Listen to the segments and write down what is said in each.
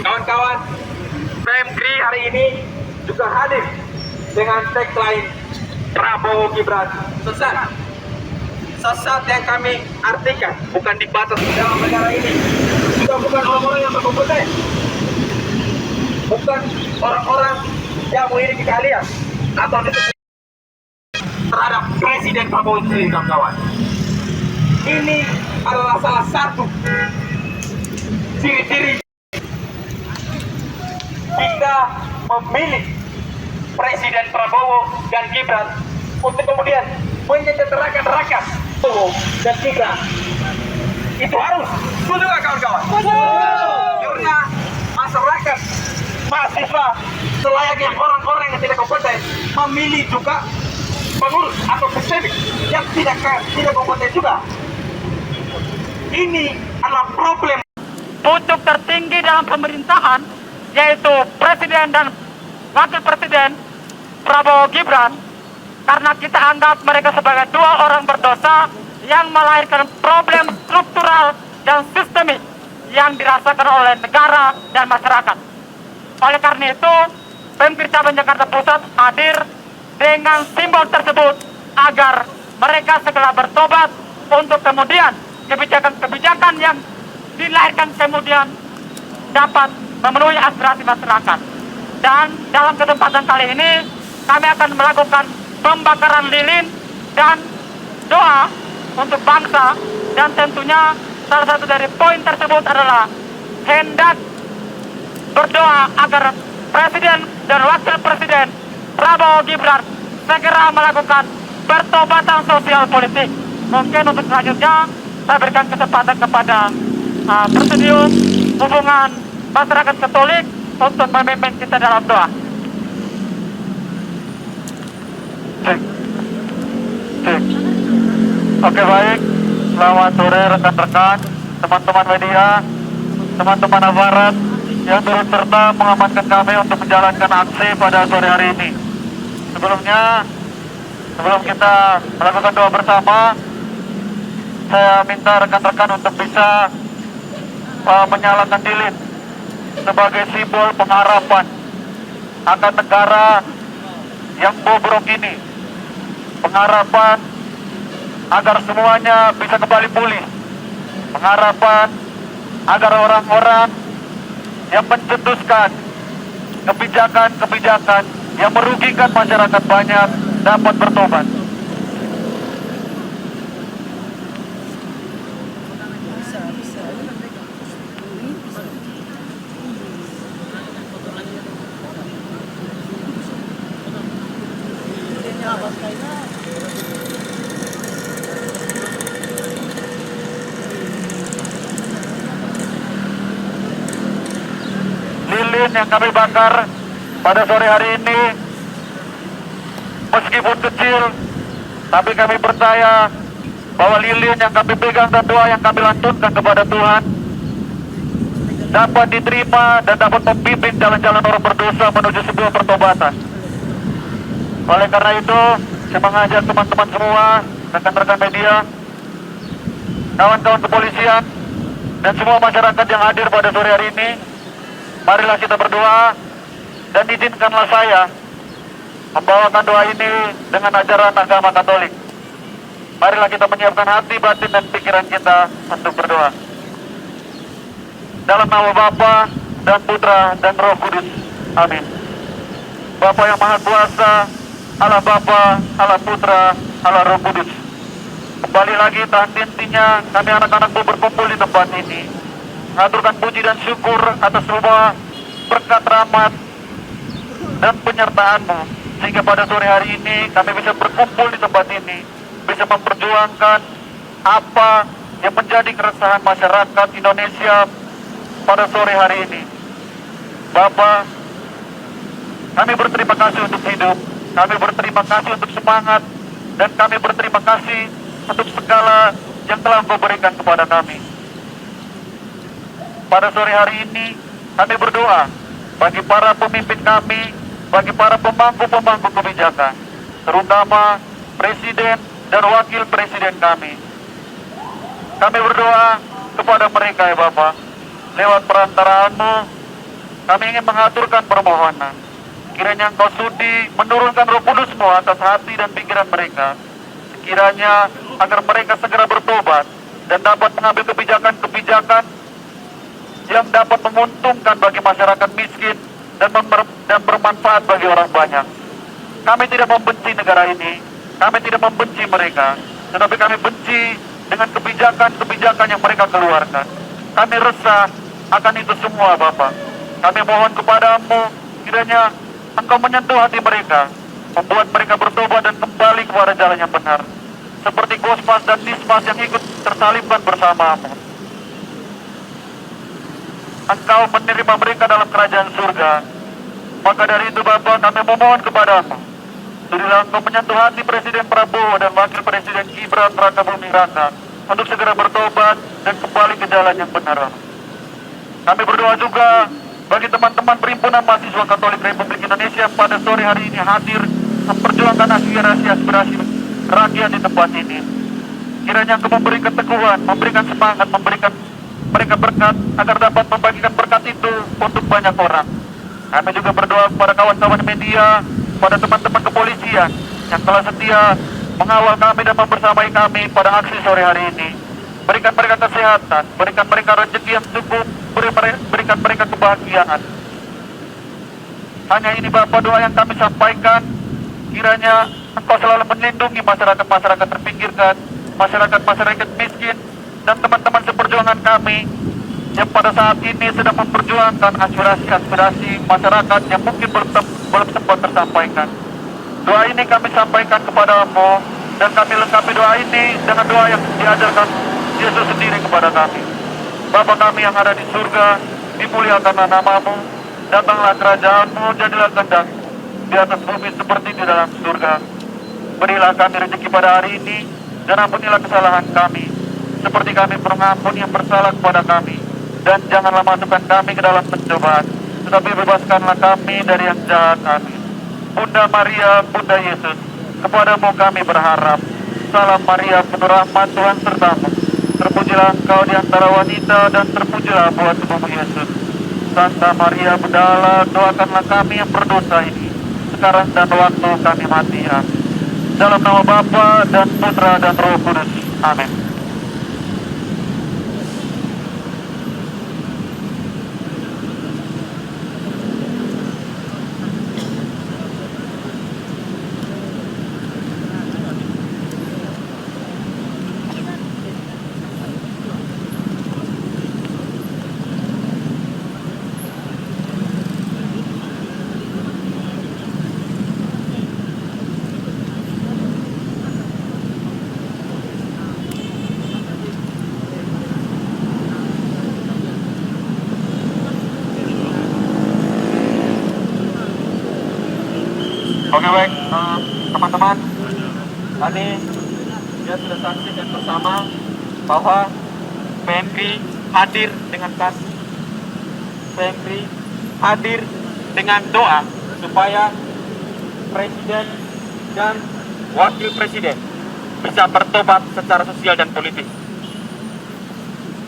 Kawan-kawan, PMKRI hari ini juga hadir dengan tagline Prabowo Gibran sesat. Sesat yang kami artikan bukan dibatas dalam negara ini. Juga bukan orang-orang yang berkompeten, bukan orang-orang yang memiliki keahlian atau terhadap Presiden Prabowo sendiri, kawan-kawan. Ini adalah salah satu ciri-ciri kita memilih Presiden Prabowo dan Gibran untuk kemudian menyejahterakan rakyat. Prabowo dan Gibran itu harus, setuju nggak kawan-kawan? Karena masyarakat, mahasiswa selayaknya orang-orang yang tidak kompeten memilih juga pengurus atau sistemik yang tidak kompeten juga. Ini adalah problem. Pucuk tertinggi dalam pemerintahan yaitu Presiden dan Wakil Presiden Prabowo Gibran, karena kita anggap mereka sebagai dua orang berdosa yang melahirkan problem struktural dan sistemik yang dirasakan oleh negara dan masyarakat. Oleh karena itu, PMKRI Cabang Jakarta Pusat hadir dengan simbol tersebut agar mereka segera bertobat untuk kemudian kebijakan-kebijakan yang dilahirkan kemudian dapat memenuhi aspirasi masyarakat. Dan dalam kesempatan kali ini kami akan melakukan pembakaran lilin dan doa untuk bangsa, dan tentunya salah satu dari poin tersebut adalah hendak berdoa agar Presiden dan Wakil Presiden Prabowo Gibran segera melakukan pertobatan sosial politik. Mungkin untuk selanjutnya saya berikan kesempatan kepada Presidium Hubungan Masyarakat Katolik untuk memimpin kita dalam doa. Oke, baik. Selamat sore rekan-rekan, teman-teman media, teman-teman aparat yang turut serta mengamankan kami untuk menjalankan aksi pada sore hari ini. Sebelum kita melakukan doa bersama, saya minta rekan-rekan untuk bisa menyalakan lilin sebagai simbol pengharapan akan negara yang bobrok ini. Pengharapan agar semuanya bisa kembali pulih. Pengharapan agar orang-orang yang mencetuskan kebijakan-kebijakan yang merugikan masyarakat banyak dapat bertobat. Lilin yang kami bakar pada sore hari ini meskipun kecil, tapi kami percaya bahwa lilin yang kami pegang dan doa yang kami lantunkan kepada Tuhan dapat diterima dan dapat membimbing jalan-jalan orang berdosa menuju sebuah pertobatan. Oleh karena itu, saya mengajak teman-teman semua, rekan-rekan media, kawan-kawan kepolisian, dan semua masyarakat yang hadir pada sore hari ini, marilah kita berdoa, dan izinkanlah saya membawakan doa ini dengan ajaran agama Katolik. Marilah kita menyiapkan hati, batin, dan pikiran kita untuk berdoa. Dalam nama Bapa dan Putra dan Roh Kudus. Amin. Bapa yang Maha Kuasa, Allah Bapa, Allah Putra, Allah Roh Kudus. Kembali lagi intinya kami anak-anakmu berkumpul di tempat ini, mengaturkan puji dan syukur atas semua berkat rahmat dan penyertaan-Mu, sehingga pada sore hari ini kami bisa berkumpul di tempat ini, bisa memperjuangkan apa yang menjadi keresahan masyarakat Indonesia pada sore hari ini. Bapa, kami berterima kasih untuk hidup, kami berterima kasih untuk semangat, dan kami berterima kasih untuk segala yang telah Engkau berikan kepada kami. Pada sore hari ini, kami berdoa bagi para pemimpin kami, bagi para pemangku-pemangku kebijakan, terutama Presiden dan Wakil Presiden kami. Kami berdoa kepada mereka, ya Bapak, lewat perantaraan-Mu, kami ingin mengaturkan permohonan. Kiranya Engkau sudi menurunkan Roh Kudus-Mu atas hati dan pikiran mereka. Sekiranya agar mereka segera bertobat dan dapat mengambil kebijakan-kebijakan yang dapat menguntungkan bagi masyarakat miskin dan bermanfaat bagi orang banyak. Kami tidak membenci negara ini, kami tidak membenci mereka, tetapi kami benci dengan kebijakan-kebijakan yang mereka keluarkan. Kami resah akan itu semua, Bapak. Kami mohon kepadamu, kiranya Engkau menyentuh hati mereka, membuat mereka bertobat dan kembali kepada jalan yang benar. Seperti Kosmas dan Dismas yang ikut tersalibkan bersamamu. Engkau menerima mereka dalam kerajaan surga. Maka dari itu Bapak, kami memohon kepadamu, sudilah Engkau menyentuh hati Presiden Prabowo dan Wakil Presiden Gibran Raka Buming Raka untuk segera bertobat dan kembali ke jalan yang benar. Kami berdoa juga bagi teman-teman Perhimpunan Mahasiswa Katolik Republik Indonesia pada sore hari ini hadir memperjuangkan aspirasi rakyat di tempat ini. Kiranya Engkau memberi keteguhan, memberikan semangat, memberikan mereka berkat agar dapat membagikan berkat itu untuk banyak orang. Kami juga berdoa kepada kawan-kawan media, pada teman-teman kepolisian yang telah setia mengawal kami dan membersamai kami pada aksi sore hari ini. Berikan mereka kesehatan, berikan mereka rezeki yang cukup, berikan mereka kebahagiaan. Hanya ini Bapak doa yang kami sampaikan. Kiranya Engkau selalu melindungi masyarakat-masyarakat terpinggirkan, masyarakat-masyarakat miskin, dan teman-teman seperjuangan kami yang pada saat ini sedang memperjuangkan aspirasi-aspirasi masyarakat yang mungkin belum sempat tersampaikan. Doa ini kami sampaikan kepadamu, dan kami lengkapi doa ini dengan doa yang diajarkan Yesus sendiri kepada kami. Bapa kami yang ada di surga, dimuliakanlah namamu, datanglah kerajaanmu, jadilah kehendak-Mu di atas bumi seperti di dalam surga. Berilah kami rezeki pada hari ini, dan ampunilah kesalahan kami, seperti kami mengampuni yang bersalah kepada kami. Dan janganlah masukkan kami ke dalam pencobaan, tetapi bebaskanlah kami dari yang jahat. Amin. Bunda Maria, Bunda Yesus, kepadamu kami berharap. Salam Maria, penuh rahmat, Tuhan sertamu. Terpujilah Engkau di antara wanita, dan terpujilah buah tubuhmu Yesus. Santa Maria Bunda Allah, doakanlah kami yang berdosa ini, sekarang dan waktu kami mati. Amin. Dalam nama Bapa dan Putra dan Roh Kudus. Amin. Oke baik, teman-teman, tadi dia sudah saksikan bersama bahwa PMRI hadir dengan kas, PMRI hadir dengan doa supaya Presiden dan Wakil Presiden bisa bertobat secara sosial dan politis.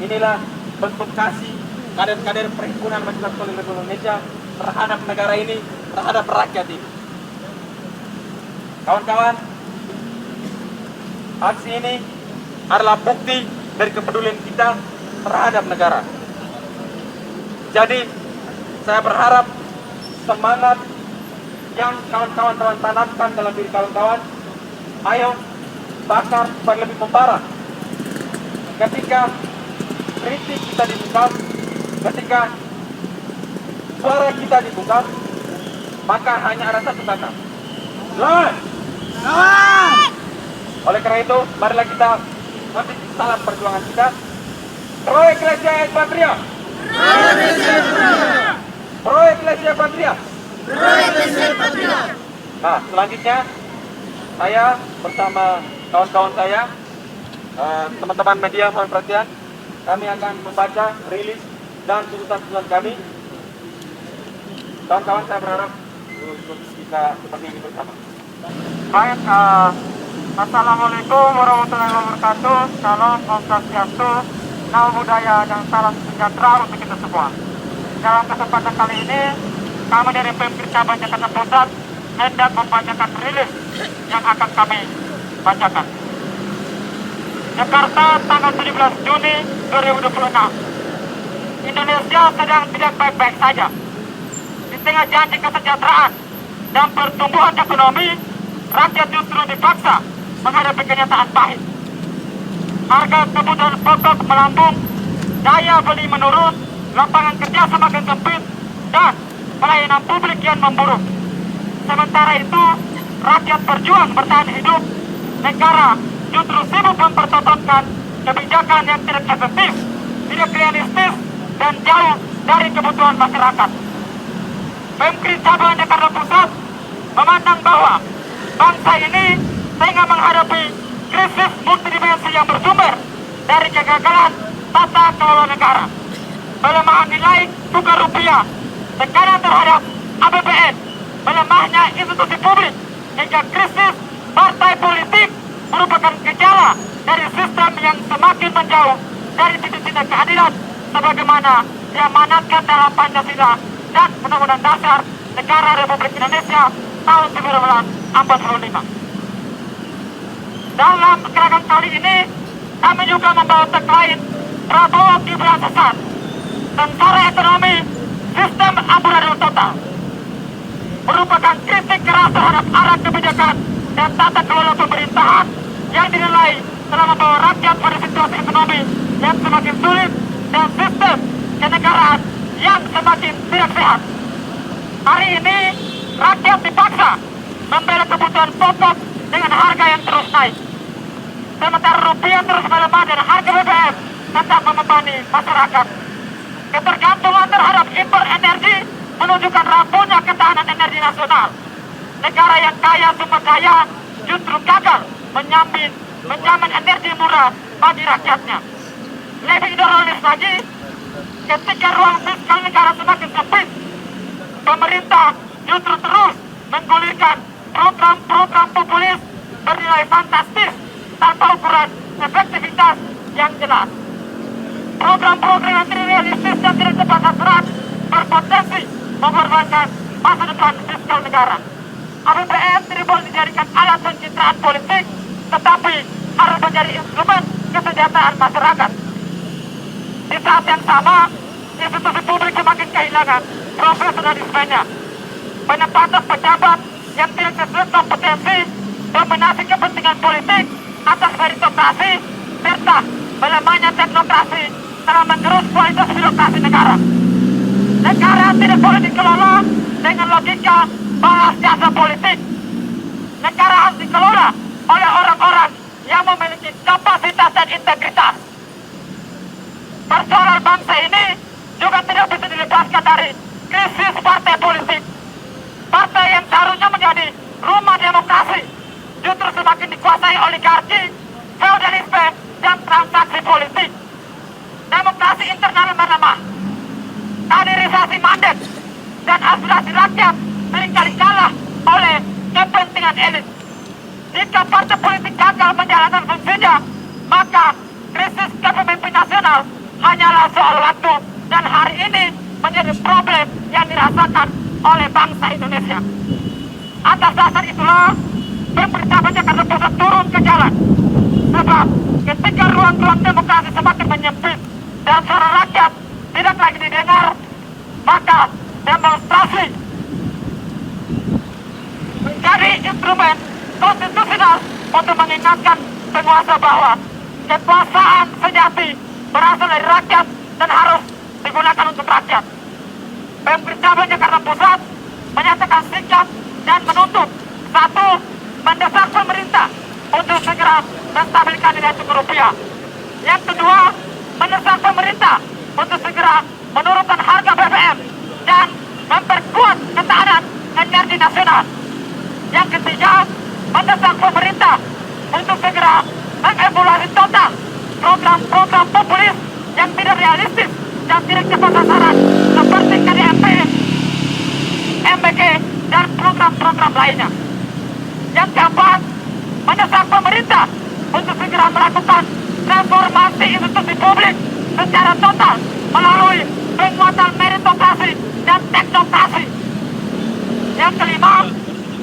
Inilah bentuk kasih kader-kader Perhimpunan Mahasiswa Katolik Republik Indonesia terhadap negara ini, terhadap rakyat ini. Kawan-kawan, aksi ini adalah bukti dari kepedulian kita terhadap negara. Jadi, saya berharap semangat yang kawan-kawan tanamkan dalam diri kawan-kawan, ayo bakar supaya lebih membara. Ketika kritik kita dibuka, ketika suara kita dibuka, maka hanya ada satu kata: lawan! Oleh karena itu, marilah kita nanti salam perjuangan kita. Pro Ecclesia et Patria. Pro Ecclesia Patria. Nah, selanjutnya saya bersama kawan-kawan saya, teman-teman media mohon perhatian. Kami akan membaca rilis dan tuntutan kami. Kawan-kawan, saya berharap kita seperti ini bersama. Baik, Assalamualaikum warahmatullahi wabarakatuh. Salam, Om Swastiastu, Namo Buddhaya, dan salam sejahtera untuk kita semua. Dalam kesempatan kali ini, kami dari Pemkir Cabang Jakarta Pusat hendak membacakan rilis yang akan kami bacakan. Jakarta, tanggal 17 Juni 2026. Indonesia sedang tidak baik-baik saja. Di tengah janji kesejahteraan dan pertumbuhan ekonomi, rakyat justru dipaksa menghadapi kenyataan pahit. Harga kebutuhan pokok melambung, daya beli menurun, lapangan kerja semakin sempit, dan pelayanan publik kian memburuk. Sementara itu, rakyat berjuang bertahan hidup, negara justru sibuk mempertontonkan kebijakan yang tidak efektif, tidak realistis, dan jauh dari kebutuhan masyarakat. Pemkir Cabang Jakarta Pusat memandang bahwa bangsa ini tengah menghadapi krisis multidimensi yang bersumber dari kegagalan tata kelola negara, pelemahan nilai tukar rupiah, tekanan terhadap APBN, melemahnya institusi publik, hingga krisis partai politik merupakan gejala dari sistem yang semakin menjauh dari cita-cita keadilan sebagaimana diamanatkan dalam Pancasila dan Undang-Undang Dasar Negara Republik Indonesia tahun 1945. Dalam gerakan kali ini, kami juga membawa tagline Prabowo Gibran sesat, sengsara ekonomi, sistem amburadul total, merupakan kritik keras terhadap arah kebijakan dan tata kelola pemerintahan yang dinilai telah membawa rakyat pada situasi ekonomi yang semakin sulit dan sistem kenegaraan yang semakin tidak sehat. Hari ini, rakyat dipaksa membeli kebutuhan pokok dengan harga yang terus naik. Sementara rupiah terus melemah dan harga BBM tetap membebani masyarakat. Ketergantungan terhadap impor energi menunjukkan rapuhnya ketahanan energi nasional. Negara yang kaya sumber daya justru gagal menjamin energi murah bagi rakyatnya. Lebih ironis lagi, ketika ruang fiskal negara semakin sempit, pemerintah justru terus menggulirkan program-program populis bernilai fantastis tanpa ukuran efektivitas yang jelas. Program-program yang tidak realistis dan tidak tepat sasaran berpotensi mengorbankan masa depan fiskal negara. APBN tidak boleh dijadikan alat pencitraan politik, tetapi harus menjadi instrumen kesejahteraan masyarakat. Di saat yang sama, institusi publik semakin kehilangan profesionalismenya. Penempatan pejabat yang tidak sesuai kompetensi, dominasi kepentingan politik atas meritokrasi, serta melemahnya teknokrasi telah mengerus kualitas birokrasi negara. Negara tidak boleh dikelola dengan logika balas jasa politik. Negara harus dikelola oleh orang-orang yang memiliki kapasitas dan integritas. Persoalan bangsa ini juga tidak bisa dilepaskan dari krisis partai politik. Partai yang seharusnya menjadi rumah demokrasi justru semakin dikuasai oligarki, feudalisme, dan transaksi politik. Demokrasi internal melemah. Kaderisasi mandat dan aspirasi rakyat seringkali kalah oleh kepentingan elit. Jika partai politik gagal menjalankan fungsinya, maka krisis kepemimpinan nasional hanyalah soal waktu, dan hari ini menjadi problem yang dirasakan oleh bangsa Indonesia. Atas dasar itulah, Pemkir Cabang Jakarta Pusat turun ke jalan. Sebab ketika ruang-ruang demokrasi semakin menyempit dan suara rakyat tidak lagi didengar, maka demonstrasi menjadi instrumen konstitusional untuk mengingatkan penguasa bahwa kekuasaan sejati berasal dari rakyat dan harus digunakan untuk rakyat. Pemkir Cabang Jakarta Pusat menyatakan sikap dan menuntut: 1. Mendesak pemerintah untuk segera menstabilkan nilai tukar rupiah. Yang kedua, mendesak pemerintah untuk segera menurunkan harga BBM dan memperkuat ketahanan energi nasional. Yang ketiga, mendesak pemerintah untuk segera mengevaluasi total program-program populis yang tidak realistis dan tidak tepat sasaran seperti KDRT, MBG, dan program-program lainnya. Yang keempat, mendesak pemerintah untuk segera melakukan transformasi institusi publik secara total melalui penguatan meritokrasi dan teknokrasi. Yang kelima,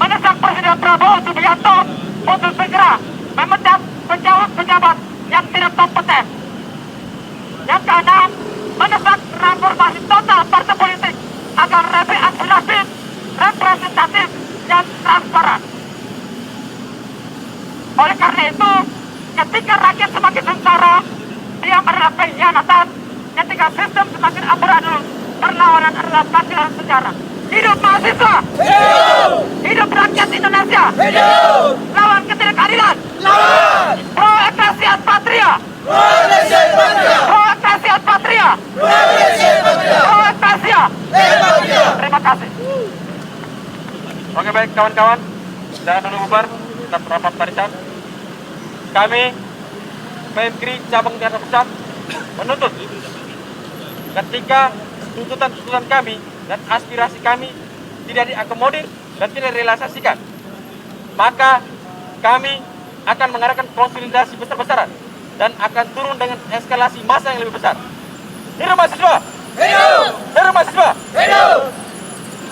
mendesak Presiden Prabowo Subianto untuk segera memecat pejabat-pejabat yang tidak kompeten. Yang keenam, mendesak reformasi total partai politik agar lebih aspiratif, representatif, dan transparan. Oleh karena itu, ketika rakyat semakin sengsara, diam adalah pengkhianatan. Ketika sistem semakin amburadul, perlawanan adalah panggilan sejarah. Hidup mahasiswa! Hidup! Hidup rakyat Indonesia! Hidup! Lawan ketidakadilan! Lawan! Pro Ekklesias Patria! Pro Ekklesias Patria! Pro Ekklesias Patria! Pro Ekklesias Patria! Pro Ekklesias Patria! Terima kasih. Oke, baik kawan-kawan, jangan dulu bubar, tetap rapat barisan. Kami PMKRI cabang Jakarta Pusat menuntut ketika tuntutan-tuntutan kami dan aspirasi kami tidak diakomodir dan tidak direalisasikan, maka kami akan mengadakan konsolidasi besar-besaran dan akan turun dengan eskalasi massa yang lebih besar. Hidup mahasiswa! Hidup! Hidup mahasiswa! Hidup!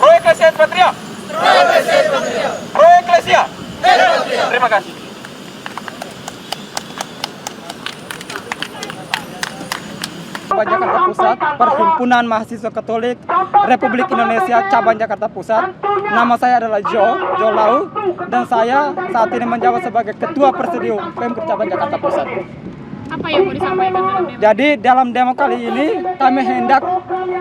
Pro Ekklesias Patria! Pro Ekklesias Patria! Pro Ekklesias Patria! Terima kasih. Jakarta Pusat, Perhimpunan Mahasiswa Katolik Republik Indonesia Cabang Jakarta Pusat. Nama saya adalah Jo Lau, dan saya saat ini menjabat sebagai Ketua Presidium PMKRI Cabang Jakarta Pusat. Apa yang mau disampaikan dalam demo? Jadi dalam demo kali ini kami hendak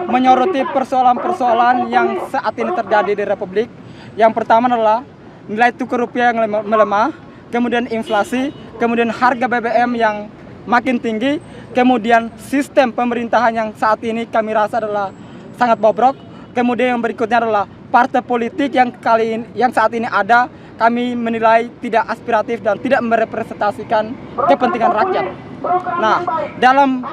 menyoroti persoalan-persoalan yang saat ini terjadi di Republik. Yang pertama adalah nilai tukar rupiah yang melemah, kemudian inflasi, kemudian harga BBM yang makin tinggi, kemudian sistem pemerintahan yang saat ini kami rasa adalah sangat bobrok. Kemudian yang berikutnya adalah partai politik yang saat ini ada, kami menilai tidak aspiratif dan tidak merepresentasikan kepentingan rakyat. Nah, dalam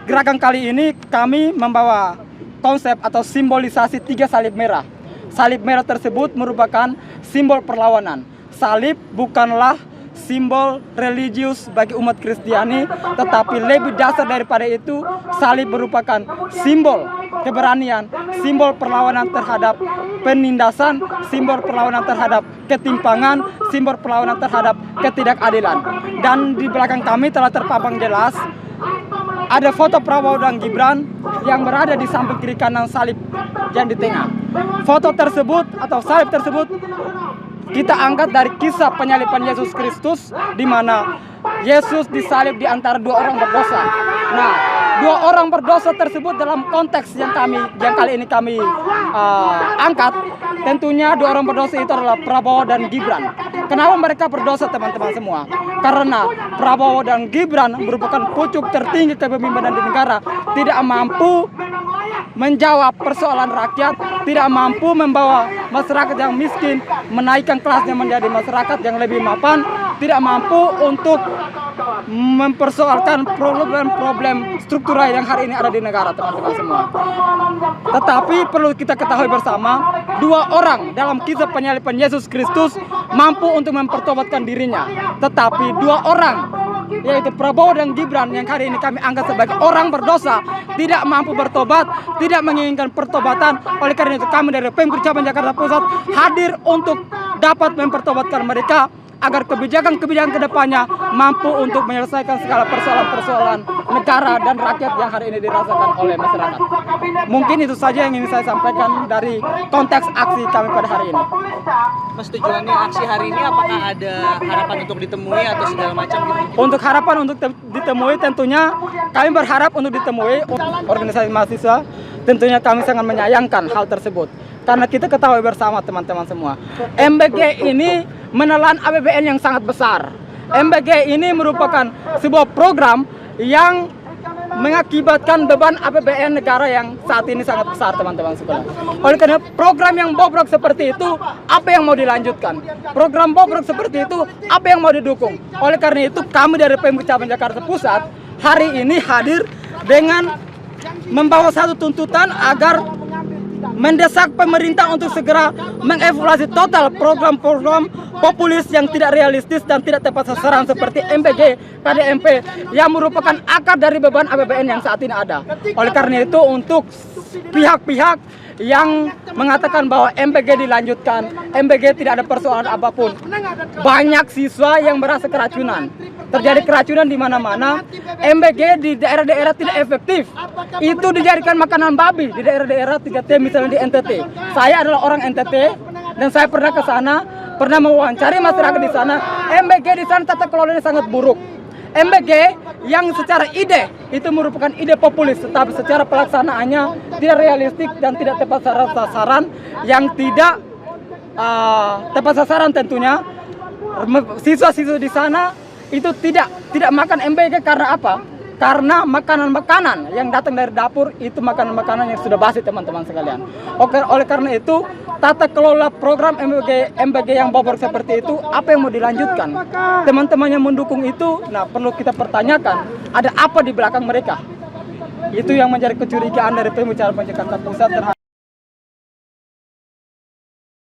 gerakan kali ini kami membawa konsep atau simbolisasi 3 salib merah. Salib merah tersebut merupakan simbol perlawanan. Salib bukanlah simbol religius bagi umat Kristiani, tetapi lebih dasar daripada itu, salib merupakan simbol keberanian, simbol perlawanan terhadap penindasan, simbol perlawanan terhadap ketimpangan, simbol perlawanan terhadap ketidakadilan. Dan di belakang kami telah terpampang jelas ada foto Prabowo dan Gibran yang berada di samping kiri kanan salib yang di tengah. Foto tersebut atau salib tersebut kita angkat dari kisah penyaliban Yesus Kristus, di mana Yesus disalib di antara 2 orang berdosa. Nah, 2 orang berdosa tersebut dalam konteks yang kali ini kami angkat, tentunya 2 orang berdosa itu adalah Prabowo dan Gibran. Kenapa mereka berdosa, teman-teman semua? Karena Prabowo dan Gibran merupakan pucuk tertinggi kepemimpinan di negara, tidak mampu menjawab persoalan rakyat, tidak mampu membawa masyarakat yang miskin, menaikkan kelasnya menjadi masyarakat yang lebih mapan, tidak mampu untuk mempersoalkan problem-problem struktural yang hari ini ada di negara, teman-teman semua. Tetapi perlu kita ketahui bersama, 2 orang dalam kisah penyaliban Yesus Kristus mampu untuk mempertobatkan dirinya. Tetapi 2 orang, yaitu Prabowo dan Gibran yang hari ini kami anggap sebagai orang berdosa, tidak mampu bertobat, tidak menginginkan pertobatan. Oleh karena itu kami dari PMKRI Cabang Jakarta Pusat hadir untuk dapat mempertobatkan mereka agar kebijakan-kebijakan kedepannya mampu untuk menyelesaikan segala persoalan-persoalan negara dan rakyat yang hari ini dirasakan oleh masyarakat. Mungkin itu saja yang ingin saya sampaikan dari konteks aksi kami pada hari ini. Mas, tujuannya aksi hari ini apakah ada harapan untuk ditemui atau segala macam gitu? Untuk harapan untuk ditemui, tentunya kami berharap untuk ditemui organisasi mahasiswa. Tentunya kami sangat menyayangkan hal tersebut, karena kita ketahui bersama teman-teman semua, MBG ini menelan APBN yang sangat besar. MBG ini merupakan sebuah program yang mengakibatkan beban APBN negara yang saat ini sangat besar, teman-teman sekolah. Oleh karena program yang bobrok seperti itu, apa yang mau dilanjutkan? Program bobrok seperti itu, apa yang mau didukung? Oleh karena itu kami dari PMKRI Cabang Jakarta Pusat hari ini hadir dengan membawa satu tuntutan agar mendesak pemerintah untuk segera mengevaluasi total program-program populis yang tidak realistis dan tidak tepat sasaran seperti MBG, KDMP yang merupakan akar dari beban APBN yang saat ini ada. Oleh karena itu, untuk pihak-pihak yang mengatakan bahwa MBG dilanjutkan, MBG tidak ada persoalan apapun, banyak siswa yang merasa keracunan. Terjadi keracunan di mana-mana. MBG di daerah-daerah tidak efektif. Itu dijadikan makanan babi di daerah-daerah 3T, misalnya di NTT. Saya adalah orang NTT dan saya pernah ke sana, pernah mewawancari masyarakat di sana. MBG di sana tata kelolanya sangat buruk. MBG yang secara ide itu merupakan ide populis, tetapi secara pelaksanaannya tidak realistik dan tidak tepat sasaran, yang tidak tepat sasaran tentunya. Siswa-siswa di sana itu tidak makan MBG karena apa? Karena makanan-makanan yang datang dari dapur itu makanan-makanan yang sudah basi, teman-teman sekalian. Oleh karena itu, tata kelola program MBG yang bobrok seperti itu, apa yang mau dilanjutkan? Teman-teman yang mendukung itu, nah perlu kita pertanyakan, ada apa di belakang mereka? Itu yang menjadi kecurigaan dari pembicara Jakarta Pusat terhadap